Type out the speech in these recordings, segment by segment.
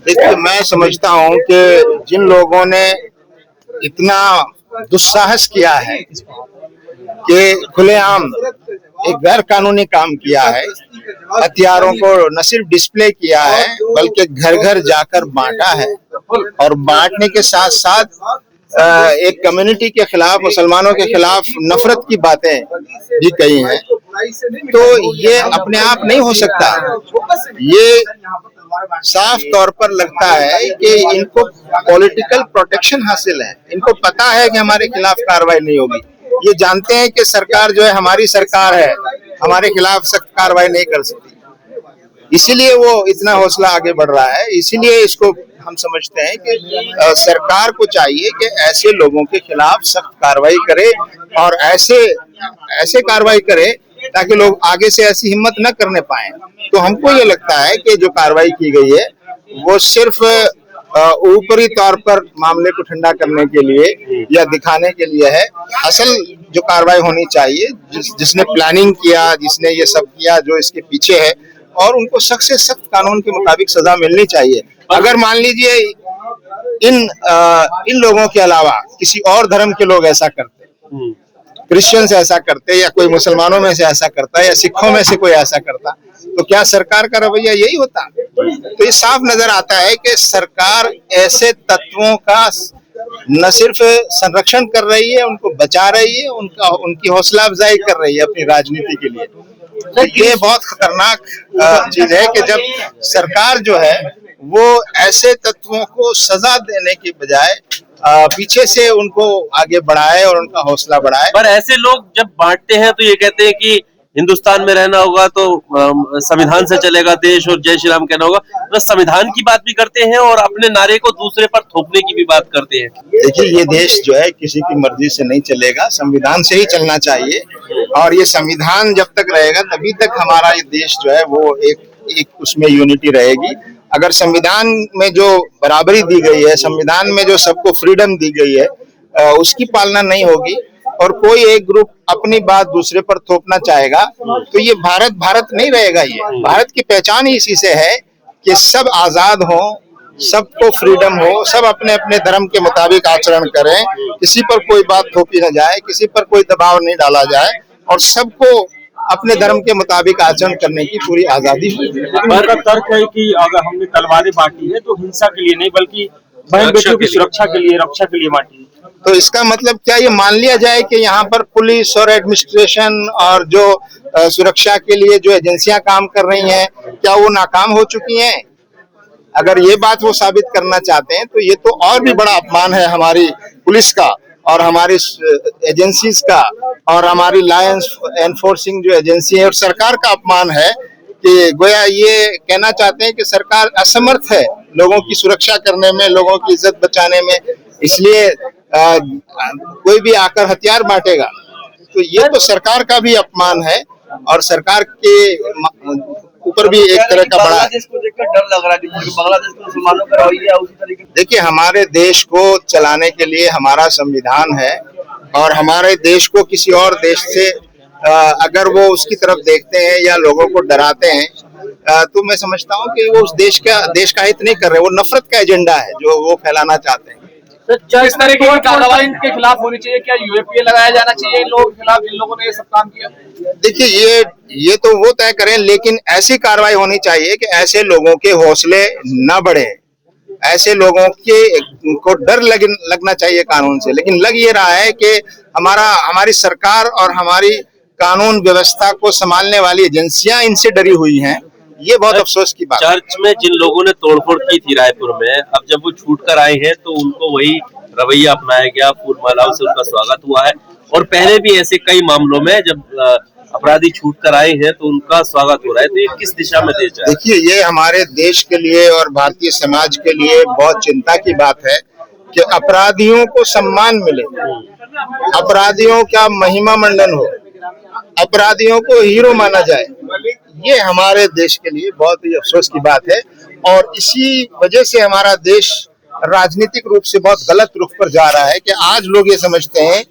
देखिए, मैं समझता हूँ कि जिन लोगों ने इतना दुस्साहस किया है कि खुलेआम एक गैर कानूनी काम किया है, हथियारों को न सिर्फ डिस्प्ले किया है बल्कि घर घर जाकर बांटा है और बांटने के साथ साथ एक कम्युनिटी के खिलाफ, मुसलमानों के खिलाफ नफरत की बातें भी कही हैं। तो ये अपने आप नहीं हो सकता। ये साफ तौर पर लगता है कि इनको पॉलिटिकल प्रोटेक्शन हासिल है। इनको पता है कि हमारे खिलाफ कार्रवाई नहीं होगी। ये जानते हैं कि सरकार जो है हमारी सरकार है, हमारे खिलाफ सख्त कार्रवाई नहीं कर सकती। इसीलिए वो इतना हौसला आगे बढ़ रहा है। इसीलिए इसको हम समझते हैं कि सरकार को चाहिए कि ऐसे लोगों के खिलाफ सख्त कार्रवाई करे और ऐसे कार्रवाई करे ताकि लोग आगे से ऐसी हिम्मत न करने पाए। तो हमको ये लगता है कि जो कार्रवाई की गई है वो सिर्फ ऊपरी तौर पर मामले को ठंडा करने के लिए या दिखाने के लिए है। असल जो कार्रवाई होनी चाहिए, जिसने प्लानिंग किया, जिसने ये सब किया, जो इसके पीछे है, और उनको सख्त से सख्त कानून के मुताबिक सजा मिलनी चाहिए। अगर मान लीजिए इन लोगों के अलावा किसी और धर्म के लोग ऐसा करते, क्रिश्चियंस ऐसा करते, या कोई मुसलमानों में से ऐसा करता, या सिखों में से कोई ऐसा करता, तो क्या सरकार का रवैया यही होता? तो ये साफ नजर आता है कि सरकार ऐसे तत्वों का न सिर्फ संरक्षण कर रही है, उनको बचा रही है, उनकी हौसला अफजाई कर रही है अपनी राजनीति के लिए। तो ये बहुत खतरनाक चीज है कि जब सरकार जो है वो ऐसे तत्वों को सजा देने की बजाय पीछे से उनको आगे बढ़ाए और उनका हौसला बढ़ाए। पर ऐसे लोग जब बांटते हैं तो ये कहते हैं कि हिंदुस्तान में रहना होगा तो संविधान से चलेगा देश और जय श्री राम कहना होगा। तो संविधान की बात भी करते हैं और अपने नारे को दूसरे पर थोपने की भी बात करते हैं। देखिए, ये देश जो है किसी की मर्जी से नहीं चलेगा, संविधान से ही चलना चाहिए। और ये संविधान जब तक रहेगा तभी तक हमारा ये देश जो है वो एक उसमें यूनिटी रहेगी। अगर संविधान में जो बराबरी दी गई है, संविधान में जो सबको फ्रीडम दी गई है, उसकी पालना नहीं होगी और कोई एक ग्रुप अपनी बात दूसरे पर थोपना चाहेगा, तो ये भारत नहीं रहेगा। ये भारत की पहचान ही इसी से है कि सब आजाद हो, सबको फ्रीडम हो, सब अपने अपने धर्म के मुताबिक आचरण करें, किसी पर कोई बात थोपी न जाए, किसी पर कोई दबाव नहीं डाला जाए और सबको अपने धर्म के मुताबिक आचरण करने की पूरी आजादी है। उनका तर्क है कि अगर हमने तलवारें बांटी है तो हिंसा के लिए नहीं बल्कि बहन बेटियों की सुरक्षा के लिए, रक्षा के लिए बांटी है। तो इसका मतलब क्या ये मान लिया जाए कि यहाँ पर पुलिस और एडमिनिस्ट्रेशन और जो सुरक्षा के लिए जो एजेंसियां काम कर रही हैं, क्या वो नाकाम हो चुकी हैं? अगर ये बात वो साबित करना चाहते हैं तो ये तो और भी बड़ा अपमान है हमारी पुलिस का और हमारी एजेंसीज का और हमारी लॉ एनफोर्सिंग जो एजेंसी है और सरकार का अपमान है कि गोया ये कहना चाहते हैं कि सरकार असमर्थ है लोगों की सुरक्षा करने में, लोगों की इज्जत बचाने में, इसलिए कोई भी आकर हथियार बांटेगा। तो ये तो सरकार का भी अपमान है और सरकार के ऊपर भी एक तरह का बड़ा डर लग रहा है कि बांग्लादेश के मुसलमानों का रवैया उसी तरीके। देखिए, हमारे देश को चलाने के लिए हमारा संविधान है और हमारे देश को किसी और देश से अगर वो उसकी तरफ देखते हैं या लोगों को डराते हैं तो मैं समझता हूँ कि वो उस देश का हित नहीं कर रहे, वो नफरत का एजेंडा है जो वो फैलाना चाहते हैं। किस तरह की कार्रवाई इनके खिलाफ होनी चाहिए? क्या यूएपीए लगाया जाना चाहिए इन लोगों के खिलाफ जिन लोगों ने ये सब काम किया? देखिए, ये तो वो तय करें, लेकिन ऐसी कार्रवाई होनी चाहिए कि ऐसे लोगों के हौसले न बढ़े, ऐसे लोगों के को डर लगना चाहिए कानून से। लेकिन लग ये रहा है कि हमारी सरकार और हमारी कानून व्यवस्था को संभालने वाली एजेंसियां इनसे डरी हुई हैं। ये बहुत अफसोस की बात है। चर्च में जिन लोगों ने तोड़फोड़ की थी रायपुर में, अब जब वो छूट कर आए हैं तो उनको वही रवैया अपनाया गया, फूल मालाओं से उनका स्वागत हुआ है। और पहले भी ऐसे कई मामलों में जब अपराधी छूट कर आए हैं तो उनका स्वागत हो रहा है। तो ये किस दिशा में देश जा रहा है? देखिए, ये हमारे देश के लिए और भारतीय समाज के लिए बहुत चिंता की बात है कि अपराधियों को सम्मान मिले, अपराधियों का महिमा मंडन हो, अपराधियों को हीरो माना जाए। ये हमारे देश के लिए बहुत ही अफसोस की बात है और इसी वजह से हमारा देश राजनीतिक रूप से बहुत गलत रुख पर जा रहा है कि आज लोग ये समझते हैं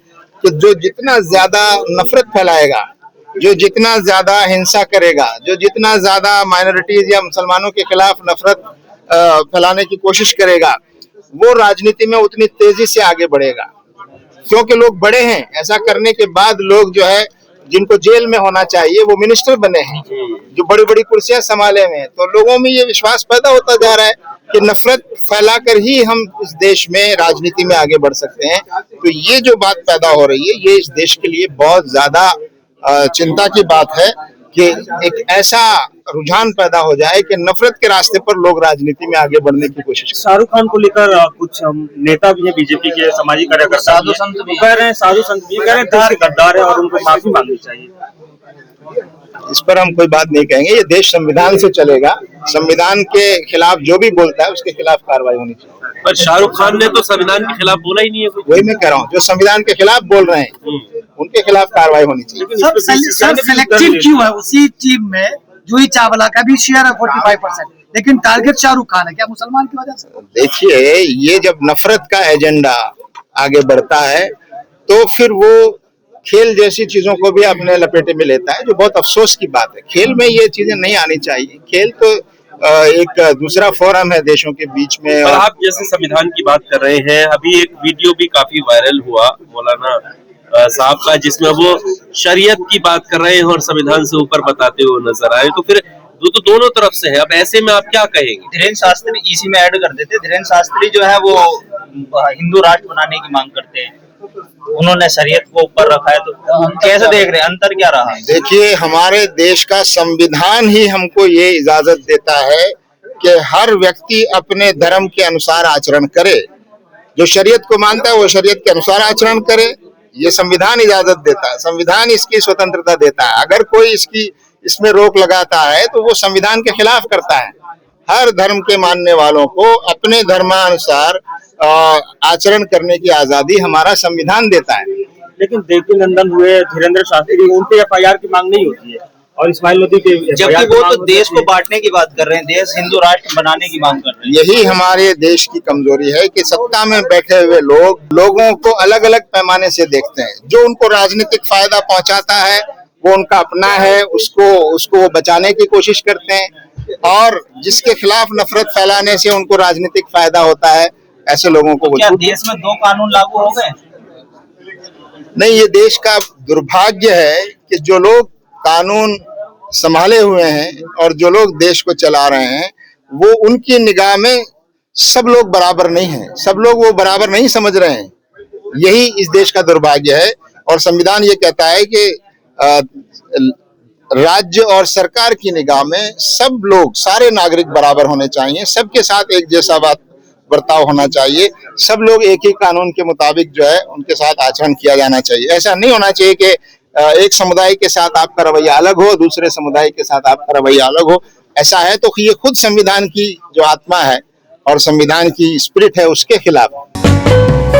कि जो जितना ज्यादा नफरत फैलाएगा, जो जितना ज्यादा हिंसा करेगा, जो जितना ज्यादा माइनॉरिटीज या मुसलमानों के खिलाफ नफरत फैलाने की कोशिश करेगा वो राजनीति में उतनी तेजी से आगे बढ़ेगा, क्योंकि लोग बड़े हैं। ऐसा करने के बाद लोग जो है जिनको जेल में होना चाहिए वो मिनिस्टर बने हैं, जो बड़ी बड़ी कुर्सियां संभाले हुए हैं। तो लोगों में ये विश्वास पैदा होता जा रहा है कि नफरत फैलाकर ही हम इस देश में राजनीति में आगे बढ़ सकते हैं। तो ये जो बात पैदा हो रही है ये इस देश के लिए बहुत ज्यादा चिंता की बात है कि एक ऐसा रुझान पैदा हो जाए कि नफरत के रास्ते पर लोग राजनीति में आगे बढ़ने की कोशिश करें। शाहरुख खान को लेकर कुछ नेता भी हैं बीजेपी के, सामाजिक कार्यकर्ता, साधु संत भी कह रहे हैं, साधु संत भी कह रहे हैं देश के गद्दार है और उनको माफी मांगनी चाहिए। इस पर हम कोई बात नहीं कहेंगे। ये देश संविधान से चलेगा, संविधान के खिलाफ जो भी बोलता है उसके खिलाफ कार्रवाई होनी चाहिए। पर शाहरुख खान ने तो संविधान के खिलाफ बोला ही नहीं है कुछ। वही मैं कह रहा हूँ, जो संविधान के खिलाफ बोल रहे हैं उनके खिलाफ कार्रवाई होनी चाहिए। सब सिलेक्टिव क्यों है? उसी टीम में जूही चावला का भी शेयर है 45%, लेकिन टारगेट शाहरुख खान है, क्या मुसलमान की वजह से? देखिए, ये जब नफरत का एजेंडा आगे बढ़ता है तो फिर वो खेल जैसी चीजों को भी अपने लपेटे में लेता है, जो बहुत अफसोस की बात है। खेल में ये चीजें नहीं आनी चाहिए। खेल तो एक दूसरा फोरम है देशों के बीच में। और आप जैसे संविधान की बात कर रहे हैं, अभी एक वीडियो भी काफी वायरल हुआ मौलाना साहब का, जिसमें वो शरीयत की बात कर रहे हैं और संविधान से ऊपर बताते हुए नजर आए। तो फिर तो दोनों तरफ से है, अब ऐसे में आप क्या कहेंगे? धीरेन्द्र शास्त्री इसी में ऐड कर देते। धीरेन्द्र शास्त्री जो है वो हिंदू राष्ट्र बनाने की मांग करते हैं, उन्होंने शरीयत को ऊपर रखा है। तो कैसे देख रहे हैं, अंतर क्या रहा? देखिए, हमारे देश का संविधान ही हमको ये इजाजत देता है कि हर व्यक्ति अपने धर्म के अनुसार आचरण करे। जो शरीयत को मानता है वो शरीयत के अनुसार आचरण करे, ये संविधान इजाजत देता है। संविधान इसकी स्वतंत्रता देता है। अगर कोई इसमें रोक लगाता है तो वो संविधान के खिलाफ करता है। हर धर्म के मानने वालों को अपने धर्मानुसार आचरण करने की आजादी हमारा संविधान देता है। लेकिन देवकी नंदन हुए धीरेन्द्र शास्त्री, उन पे FIR की मांग नहीं होती है, और इस्माइल लोधी पे, जबकि वो तो देश को बांटने की बात कर रहे हैं, देश हिंदू राष्ट्र बनाने की मांग कर रहे हैं। यही हमारे देश की कमजोरी है कि सत्ता में बैठे हुए लोग लोगों को अलग अलग पैमाने से देखते हैं। जो उनको राजनीतिक फायदा पहुंचाता है वो उनका अपना है, उसको बचाने की कोशिश करते हैं, और जिसके खिलाफ नफरत फैलाने से उनको राजनीतिक फायदा होता है, ऐसे लोगों को क्या देश में 2 कानून लागू हो गए? नहीं, ये देश का दुर्भाग्य है कि जो लोग कानून संभाले हुए हैं और जो लोग देश को चला रहे हैं वो उनकी निगाह में सब लोग बराबर नहीं हैं, सब लोग वो बराबर नहीं समझ रहे हैं। यही इस देश का दुर्भाग्य है। और संविधान ये कहता है कि राज्य और सरकार की निगाह में सब लोग, सारे नागरिक बराबर होने चाहिए, सबके साथ एक जैसा बर्ताव होना चाहिए, सब लोग एक ही कानून के मुताबिक जो है उनके साथ आचरण किया जाना चाहिए। ऐसा नहीं होना चाहिए कि एक समुदाय के साथ आपका रवैया अलग हो, दूसरे समुदाय के साथ आपका रवैया अलग हो। ऐसा है तो ये खुद संविधान की जो आत्मा है और संविधान की स्पिरिट है उसके खिलाफ है।